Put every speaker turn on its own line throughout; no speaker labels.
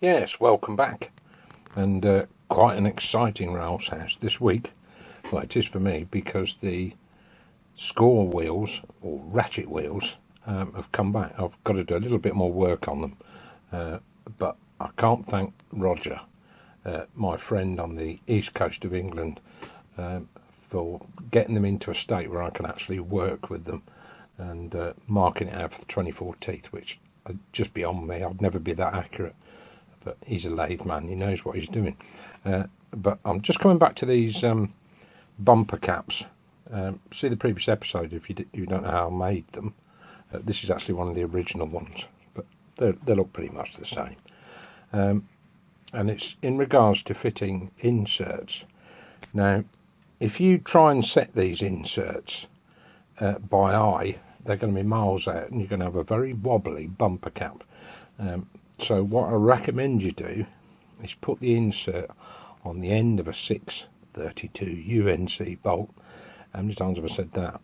Yes, welcome back. And quite an exciting rails house this week. Well, it is for me because the score wheels, or ratchet wheels, have come back. I've got to do a little bit more work on them. But I can't thank Roger, my friend on the east coast of England, for getting them into a state where I can actually work with them and marking it out for the 24 teeth, which are just beyond me. I'd never be that accurate. But he's a lathe man, he knows what he's doing. But I'm just coming back to these bumper caps. See the previous episode if you don't know how I made them. This is actually one of the original ones, but they look pretty much the same. And it's in regards to fitting inserts. Now, if you try and set these inserts by eye, they're going to be miles out and you're going to have a very wobbly bumper cap. So what I recommend you do is put the insert on the end of a 632 UNC bolt. How many times have I said that?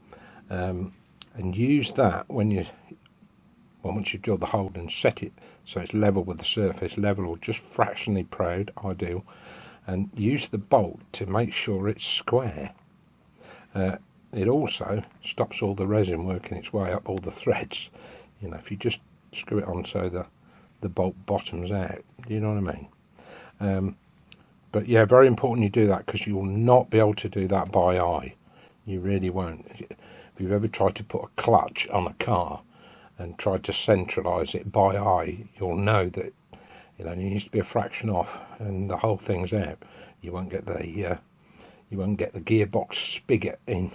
And use that once you drill the hole and set it so it's level with the surface, level or just fractionally proud, ideal. And use the bolt to make sure it's square. It also stops all the resin working its way up all the threads. You know, if you just screw it on so the bolt bottoms out, do you know what I mean? But yeah, very important you do that, because you will not be able to do that by eye. You really won't. If you've ever tried to put a clutch on a car and tried to centralise it by eye, you'll know that it only needs to be a fraction off and the whole thing's out. You won't get the gearbox spigot in.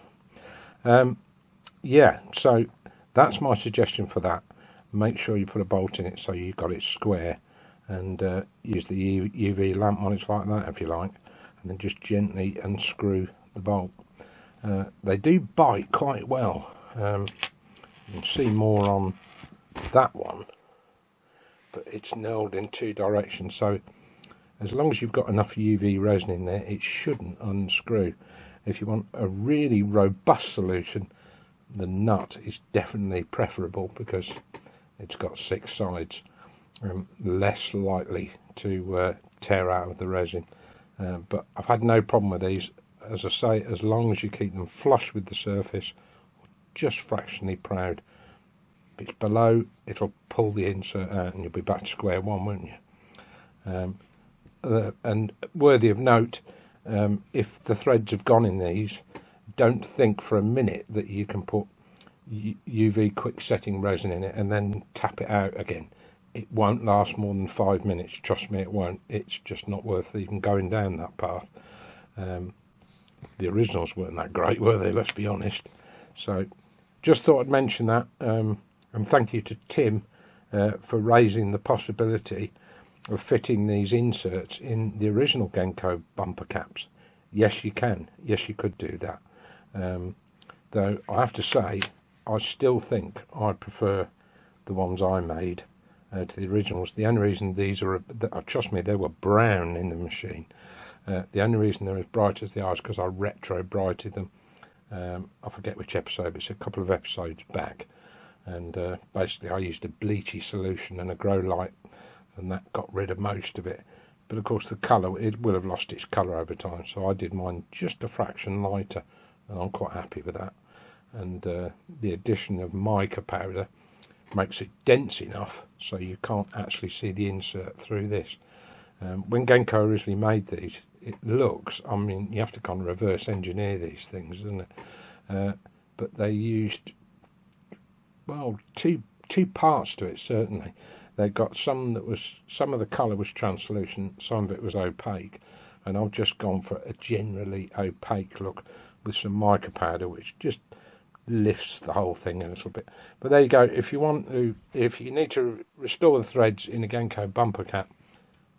Yeah, so that's my suggestion for that. Make sure you put a bolt in it so you've got it square, and use the UV lamp on it like that if you like, and then just gently unscrew the bolt. They do bite quite well. You can see more on that one, but it's knurled in two directions, so as long as you've got enough UV resin in there, it shouldn't unscrew. If you want a really robust solution, the nut is definitely preferable, because it's got 6 sides, less likely to tear out of the resin. But I've had no problem with these. As I say, as long as you keep them flush with the surface, just fractionally proud. If it's below, it'll pull the insert out and you'll be back to square one, won't you? And worthy of note, if the threads have gone in these, don't think for a minute that you can put UV quick setting resin in it and then tap it out again. It won't last more than 5 minutes, trust me, it won't. It's just not worth even going down that path. The originals weren't that great, were they? Let's be honest. So just thought I'd mention that, and thank you to Tim for raising the possibility of fitting these inserts in the original Genco bumper caps. Yes, you can. Yes, you could do that. Though I have to say, I still think I prefer the ones I made to the originals. The only reason these are, trust me, they were brown in the machine. The only reason they're as bright as they are is because I retro brighted them. I forget which episode, but it's a couple of episodes back. And basically I used a bleachy solution and a grow light, and that got rid of most of it. But of course the colour, it will have lost its colour over time, so I did mine just a fraction lighter, and I'm quite happy with that. And the addition of mica powder makes it dense enough so you can't actually see the insert through this. When Genco originally made these, it looks, I mean, you have to kind of reverse engineer these things, isn't it? But they used, well, two parts to it, certainly. They got some of the colour was translucent, some of it was opaque, and I've just gone for a generally opaque look with some mica powder, which just lifts the whole thing a little bit. But there you go. If you need to restore the threads in a Genco bumper cap,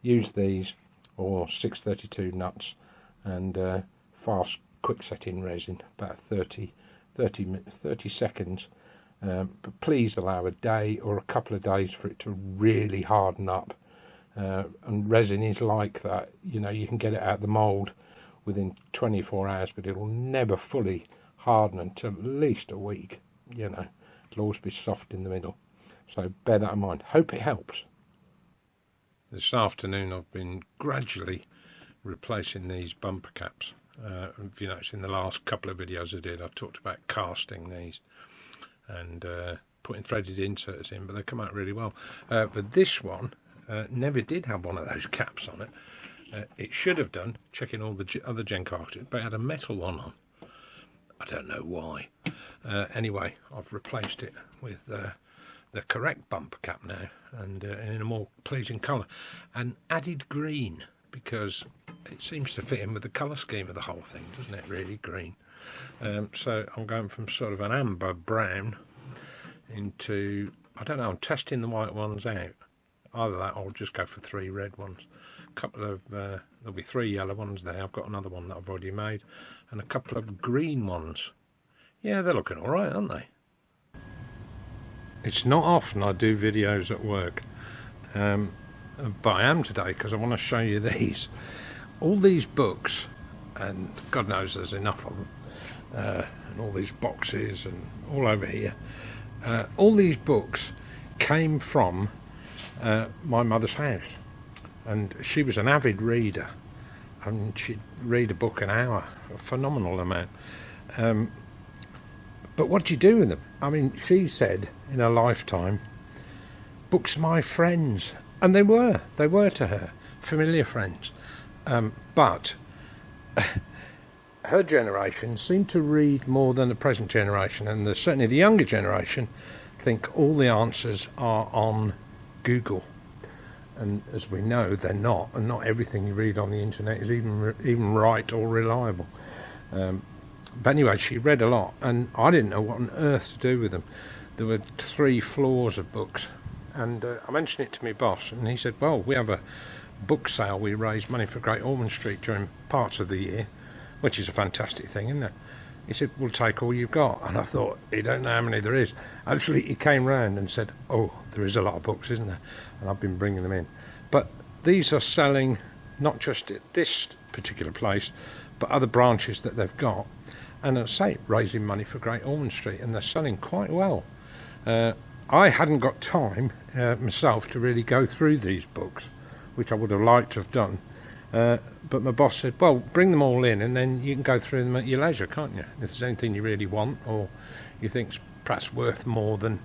use these or 632 nuts and fast quick setting resin, about 30 seconds. But please allow a day or a couple of days for it to really harden up. And resin is like that. You know, you can get it out of the mould within 24 hours, but it will never fully harden until at least a week. You know, it'll always be soft in the middle. So bear that in mind. Hope it helps. This afternoon I've been gradually replacing these bumper caps. If you notice, in the last couple of videos I did, I talked about casting these and putting threaded inserts in, but they come out really well. But this one never did have one of those caps on it. It should have done, checking all the other Genco Archers, but it had a metal one on. I don't know why. Anyway, I've replaced it with the correct bumper cap now, and in a more pleasing colour, and added green, because it seems to fit in with the colour scheme of the whole thing, doesn't it? Really, green. So I'm going from sort of an amber brown into, I don't know, I'm testing the white ones out. Either that or I'll just go for 3 red ones. A couple of, there'll be 3 yellow ones there. I've got another one that I've already made, and a couple of green ones. Yeah, they're looking alright, aren't they? It's not often I do videos at work, but I am today because I want to show you these. All these books, and God knows there's enough of them, and all these boxes and all over here. All these books came from my mother's house, and she was an avid reader, and she'd read a book an hour, a phenomenal amount. But what do you do with them? I mean, she said in her lifetime, books are my friends, and they were to her, familiar friends. But her generation seemed to read more than the present generation, and certainly the younger generation think all the answers are on Google. And as we know, they're not, and not everything you read on the internet is even right or reliable. But anyway, she read a lot, and I didn't know what on earth to do with them. There were 3 floors of books, and I mentioned it to my boss, and he said, well, we have a book sale. We raise money for Great Ormond Street during parts of the year, which is a fantastic thing, isn't it? He said, we'll take all you've got. And I thought, you don't know how many there is. Actually, he came round and said, oh, there is a lot of books, isn't there? And I've been bringing them in. But these are selling not just at this particular place, but other branches that they've got. And as I say, raising money for Great Ormond Street, and they're selling quite well. I hadn't got time myself to really go through these books, which I would have liked to have done. But my boss said, well, bring them all in, and then you can go through them at your leisure, can't you? If there's anything you really want, or you think's perhaps worth more than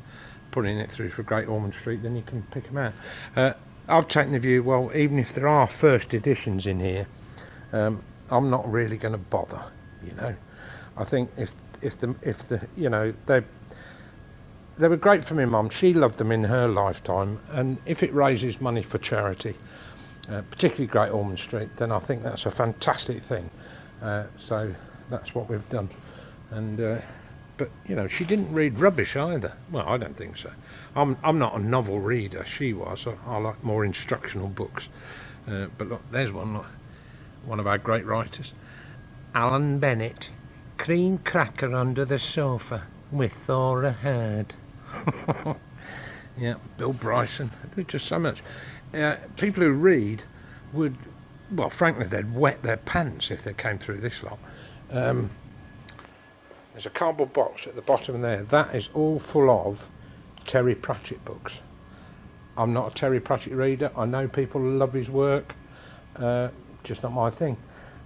putting it through for Great Ormond Street, then you can pick them out. I've taken the view, well, even if there are first editions in here, I'm not really going to bother, you know. I think if the you know, they were great for my mum. She loved them in her lifetime, and if it raises money for charity, particularly Great Ormond Street, then I think that's a fantastic thing. So that's what we've done. And but you know, she didn't read rubbish either. Well, I don't think so. I'm not a novel reader. She was. I like more instructional books. But look, there's one of our great writers, Alan Bennett. Cream cracker under the sofa with Thora Hurd. Yeah, Bill Bryson. There's just so much. People who read would, well, frankly, they'd wet their pants if they came through this lot. There's a cardboard box at the bottom there. That is all full of Terry Pratchett books. I'm not a Terry Pratchett reader. I know people love his work. Just not my thing.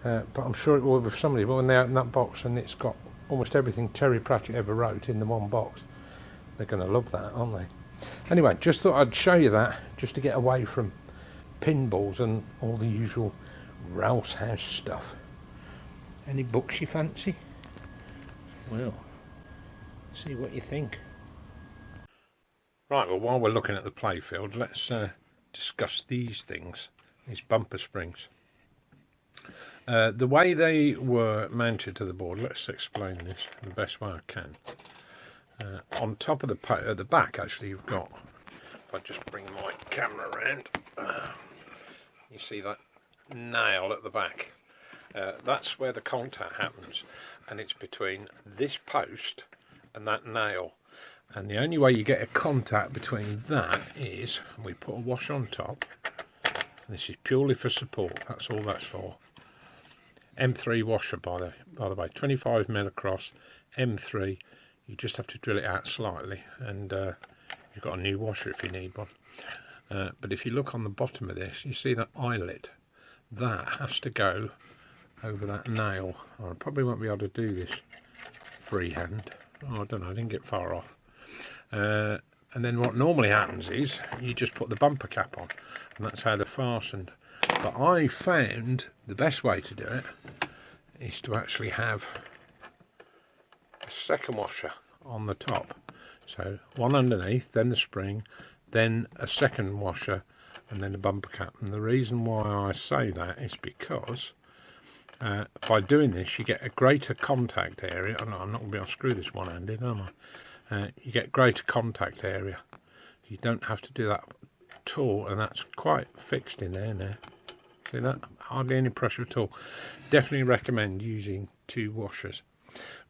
But I'm sure it will with somebody. But when they open that box and it's got almost everything Terry Pratchett ever wrote in the one box, they're going to love that, aren't they? Anyway, just thought I'd show you that, just to get away from pinballs and all the usual Rouse House stuff. Any books you fancy? Well, see what you think. Right, well, while we're looking at the playfield, let's discuss these things, these bumper springs. The way they were mounted to the board, let's explain this the best way I can. On top of the back, actually, you've got, if I just bring my camera around, you see that nail at the back. That's where the contact happens, and it's between this post and that nail. And the only way you get a contact between that is we put a wash on top. This is purely for support. That's all that's for. M3 washer, by the way, 25mm across, M3. You just have to drill it out slightly, and you've got a new washer if you need one. But if you look on the bottom of this, you see that eyelet. That has to go over that nail. I probably won't be able to do this freehand. Oh, I don't know, I didn't get far off. And then what normally happens is you just put the bumper cap on, and that's how they're fastened. But I found the best way to do it is to actually have a second washer on the top. So one underneath, then the spring, then a second washer, and then the bumper cap. And the reason why I say that is because by doing this you get a greater contact area. I'm not going to be able to screw this one-handed, am I? You get greater contact area. You don't have to do that at all, and that's quite fixed in there now. See that? Hardly any pressure at all. Definitely recommend using 2 washers.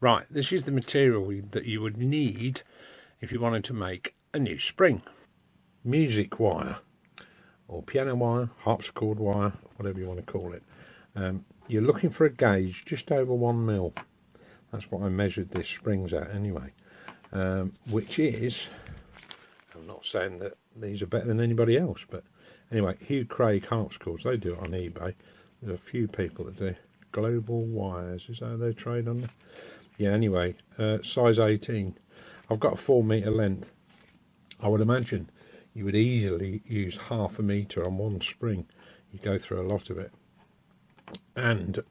Right, this is the material that you would need if you wanted to make a new spring. Music wire, or piano wire, harpsichord wire, whatever you want to call it. You're looking for a gauge just over 1 mil. That's what I measured this springs at anyway. Which is, I'm not saying that these are better than anybody else, but anyway, Hugh Craig harpsichords, they do it on eBay. There's a few people that do. Global Wires, is that how they trade on them? Yeah, anyway, size 18. I've got a 4 metre length. I would imagine you would easily use half a metre on one spring. You go through a lot of it. And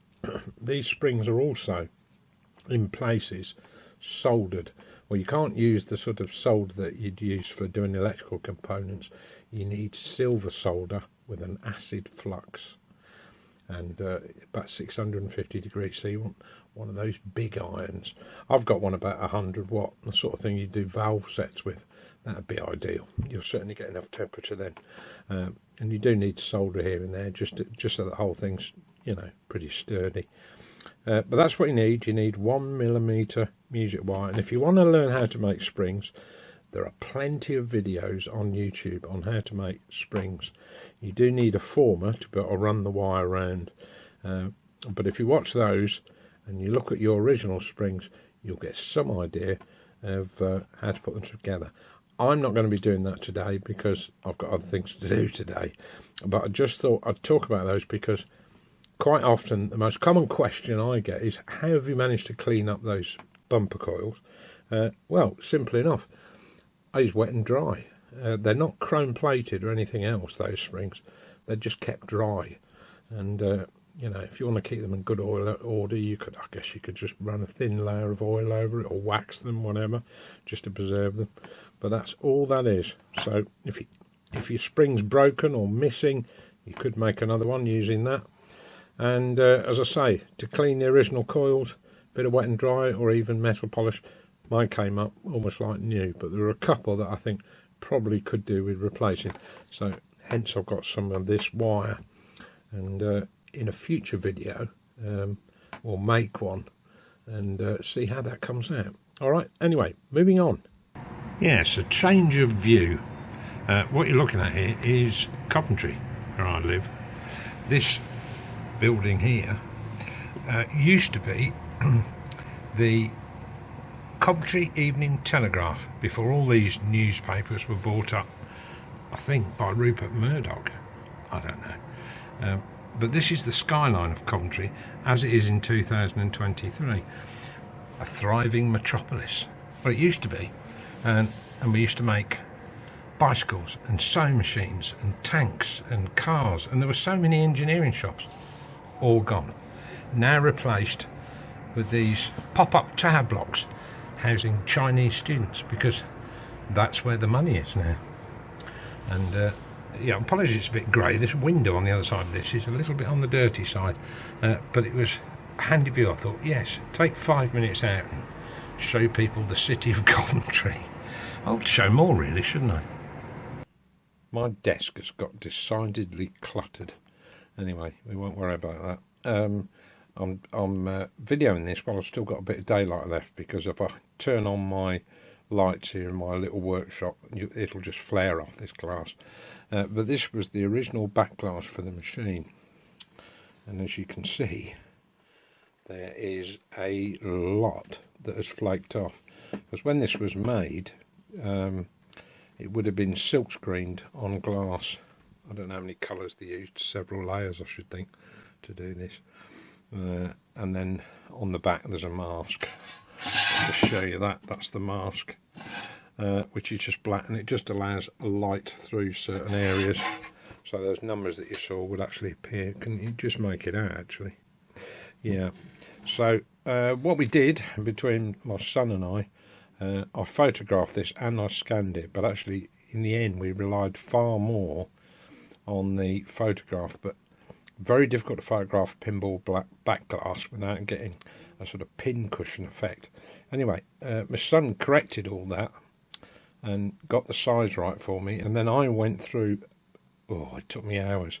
these springs are also, in places, soldered. Well, you can't use the sort of solder that you'd use for doing electrical components. You need silver solder with an acid flux, and about 650 degrees. So you want one of those big irons. I've got one about 100 watt, the sort of thing you do valve sets with. That'd be ideal. You'll certainly get enough temperature then. And you do need solder here and there, just so the whole thing's, you know, pretty sturdy. But that's what you need. You need 1 millimeter music wire. And if you want to learn how to make springs, there are plenty of videos on YouTube on how to make springs. You do need a former to be able to run the wire around. But if you watch those and you look at your original springs, you'll get some idea of how to put them together. I'm not going to be doing that today because I've got other things to do today. But I just thought I'd talk about those because quite often the most common question I get is, how have you managed to clean up those bumper coils? Well, simply enough, I use wet and dry. They're not chrome plated or anything else, those springs. They're just kept dry. And you know, if you want to keep them in good oil order, I guess you could just run a thin layer of oil over it or wax them, whatever, just to preserve them. But that's all that is. So if your spring's broken or missing, you could make another one using that. And as I say, to clean the original coils, a bit of wet and dry or even metal polish. Mine came up almost like new, but there are a couple that I think probably could do with replacing. So hence I've got some of this wire. And in a future video, we'll make one and see how that comes out. All right, anyway, moving on. Yes, a change of view. What you're looking at here is Coventry, where I live. This building here used to be the Coventry Evening Telegraph before all these newspapers were bought up, I think, by Rupert Murdoch. I don't know. But this is the skyline of Coventry as it is in 2023. A thriving metropolis. Well, it used to be. And we used to make bicycles and sewing machines and tanks and cars, and there were so many engineering shops. All gone. Now replaced with these pop-up tower blocks housing Chinese students, because that's where the money is now. And yeah, apologies, it's a bit grey. This window on the other side of this is a little bit on the dirty side, but it was a handy view. I thought, yes, take 5 minutes out and show people the city of Coventry. I'll show more really, shouldn't I? My desk has got decidedly cluttered. Anyway, we won't worry about that. I'm videoing this while I've still got a bit of daylight left, because if I turn on my lights here in my little workshop, it'll just flare off this glass. But this was the original backglass for the machine, and as you can see, there is a lot that has flaked off, because when this was made, it would have been silk screened on glass. I don't know how many colours they used, several layers I should think, to do this. And then on the back there's a mask. I'll just show you that. That's the mask, which is just black, and it just allows light through certain areas. So those numbers that you saw would actually appear. Can you just make it out actually? Yeah. So what we did between my son and I photographed this and I scanned it, but actually in the end we relied far more on the photograph. But very difficult to photograph pinball black backglass without getting a sort of pin cushion effect. Anyway, my son corrected all that and got the size right for me, and then I went through, it took me hours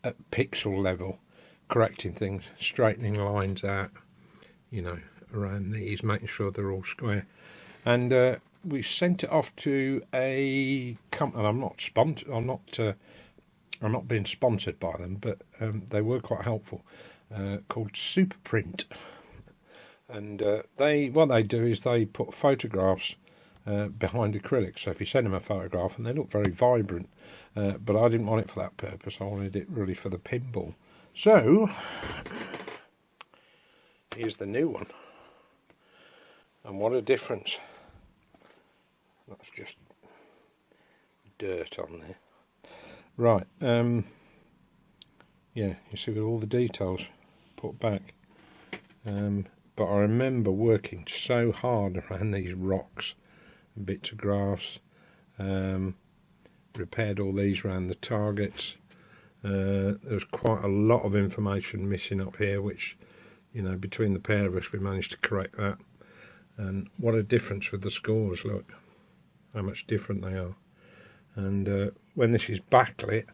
at pixel level, correcting things, straightening lines out, you know, around these, making sure they're all square. And we sent it off to a company. I'm not being sponsored by them, but they were quite helpful, called Superprint. And what they do is they put photographs behind acrylics. So if you send them a photograph, and they look very vibrant, but I didn't want it for that purpose. I wanted it really for the pinball. So here's the new one, and what a difference. That's just dirt on there. Right, yeah, you see with all the details put back. But I remember working so hard around these rocks and bits of grass. Repaired all these around the targets. There's quite a lot of information missing up here, which, you know, between the pair of us we managed to correct that. And what a difference with the scores, look how much different they are. And when this is backlit,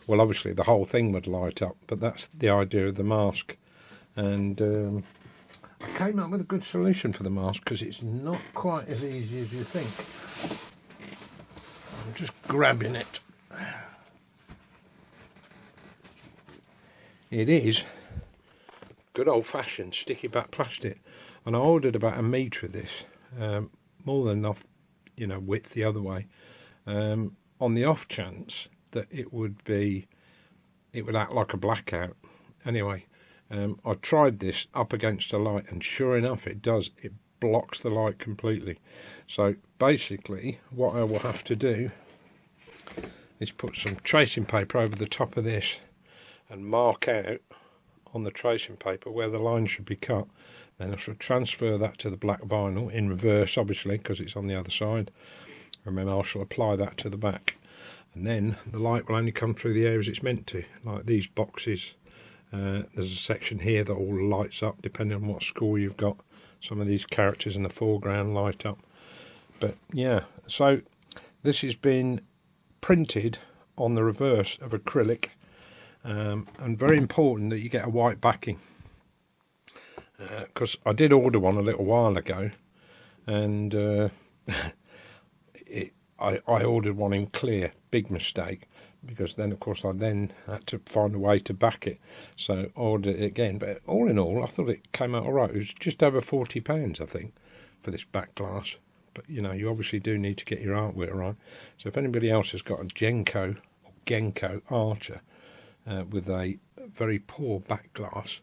well, obviously the whole thing would light up, but that's the idea of the mask. And I came up with a good solution for the mask, because it's not quite as easy as you think. I'm just grabbing it. It is good old-fashioned sticky back plastic, and I ordered about 1 metre of this, more than enough, you know, width the other way, on the off chance that it would act like a blackout. Anyway, I tried this up against a light, and sure enough it does. It blocks the light completely. So basically what I will have to do is put some tracing paper over the top of this and mark out on the tracing paper where the line should be cut. Then I shall transfer that to the black vinyl in reverse, obviously, because it's on the other side, and then I shall apply that to the back, and then the light will only come through the areas it's meant to, like these boxes. There's a section here that all lights up depending on what score you've got. Some of these characters in the foreground light up. But yeah, so this has been printed on the reverse of acrylic, and very important that you get a white backing, because I did order one a little while ago, and I ordered one in clear. Big mistake, because then of course I then had to find a way to back it, so I ordered it again. But all in all, I thought it came out alright. It was just over £40, I think, for this back glass. But you know, you obviously do need to get your artwork right. So if anybody else has got a Genco Archer with a very poor back glass,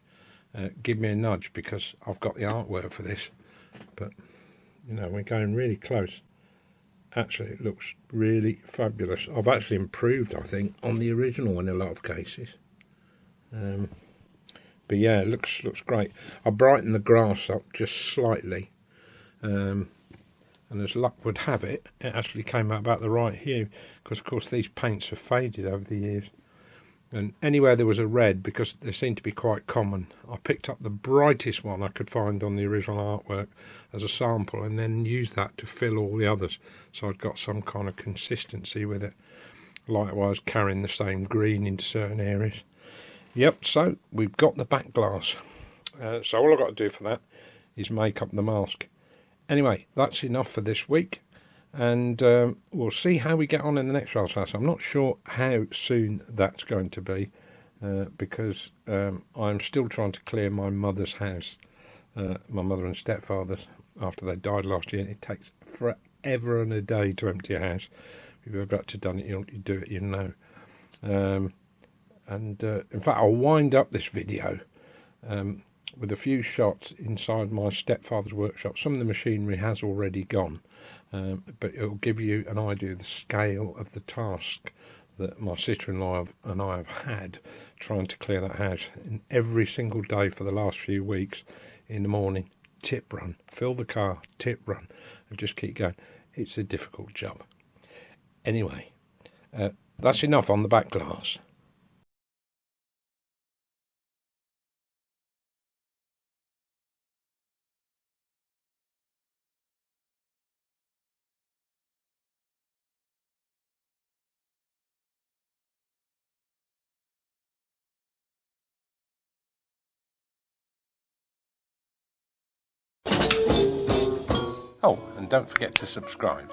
give me a nudge, because I've got the artwork for this. But you know, we're going really close. Actually, it looks really fabulous. I've actually improved, I think, on the original in a lot of cases. But yeah, it looks great. I brightened the grass up just slightly, and as luck would have it, it actually came out about the right hue, because of course these paints have faded over the years. And anywhere there was a red, because they seem to be quite common, I picked up the brightest one I could find on the original artwork as a sample, and then used that to fill all the others, so I'd got some kind of consistency with it. Likewise, carrying the same green into certain areas. Yep, so we've got the back glass. So all I've got to do for that is make up the mask. Anyway, that's enough for this week. And we'll see how we get on in the next rail house. I'm not sure how soon that's going to be, because I'm still trying to clear my mother's house, my mother and stepfather's, after they died last year. It takes forever and a day to empty a house, If you've ever had to done it, you do it, you know. In fact, I'll wind up this video with a few shots inside my stepfather's workshop. Some of the machinery has already gone, but it'll give you an idea of the scale of the task that my sister-in-law and I have had trying to clear that house. And every single day for the last few weeks, in the morning, tip run, fill the car, tip run, and just keep going. It's a difficult job. Anyway, that's enough on the back glass. Oh, and don't forget to subscribe.